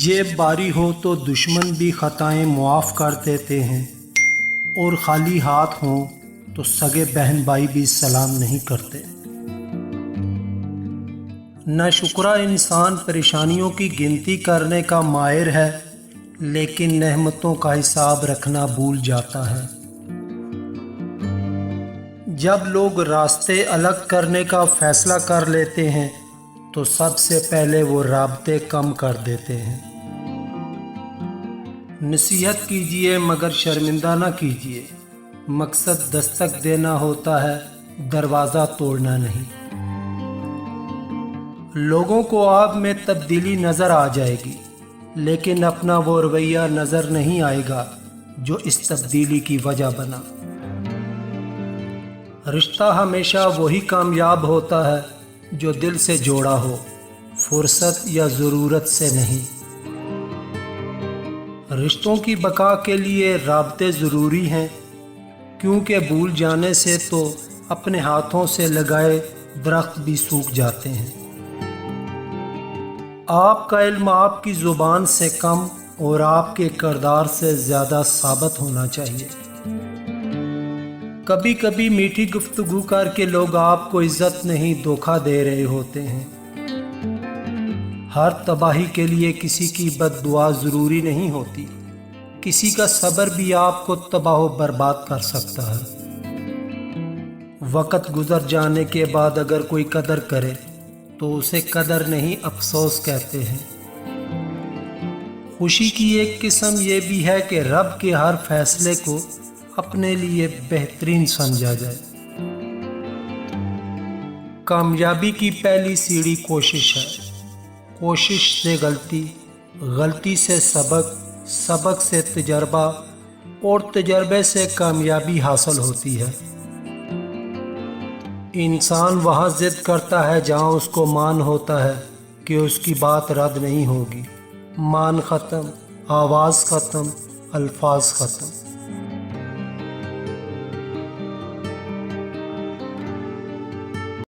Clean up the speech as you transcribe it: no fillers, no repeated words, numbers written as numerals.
जेब बारी हो तो दुश्मन भी ख़ताएं मुआफ़ कर देते हैं, और खाली हाथ हों तो सगे बहन भाई भी सलाम नहीं करते। नाशुक्रा इंसान परेशानियों की गिनती करने का माहिर है, लेकिन नेमतों का हिसाब रखना भूल जाता है। जब लोग रास्ते अलग करने का फैसला कर लेते हैं तो सबसे पहले वो राब्ते कम कर देते हैं। नसीहत कीजिए मगर शर्मिंदा ना कीजिए। मकसद दस्तक देना होता है, दरवाज़ा तोड़ना नहीं। लोगों को आप में तब्दीली नज़र आ जाएगी, लेकिन अपना वो रवैया नज़र नहीं आएगा जो इस तब्दीली की वजह बना। रिश्ता हमेशा वही कामयाब होता है जो दिल से जोड़ा हो, फुर्सत या ज़रूरत से नहीं। रिश्तों की बका के लिए राब्ते ज़रूरी हैं, क्योंकि भूल जाने से तो अपने हाथों से लगाए दरख्त भी सूख जाते हैं। आपका इल्म आपकी ज़ुबान से कम और आपके किरदार से ज़्यादा साबित होना चाहिए। कभी कभी मीठी गुफ्तगू करके लोग आपको इज्जत नहीं धोखा दे रहे होते हैं। हर तबाही के लिए किसी की बद्दुआ ज़रूरी नहीं होती। किसी का सब्र भी आपको तबाह बर्बाद कर सकता है। वक़्त गुज़र जाने के बाद अगर कोई कदर करे तो उसे कदर नहीं अफसोस कहते हैं। खुशी की एक किस्म ये भी है कि रब के हर फैसले को अपने लिए बेहतरीन समझा जाए। कामयाबी की पहली सीढ़ी कोशिश है। कोशिश से गलती, गलती से सबक, सबक से तजर्बा और तजर्बे से कामयाबी हासिल होती है। इंसान वहाँ ज़िद करता है जहाँ उसको मान होता है कि उसकी बात रद्द नहीं होगी। मान ख़त्म, आवाज़ ख़त्म, अल्फाज ख़त्म।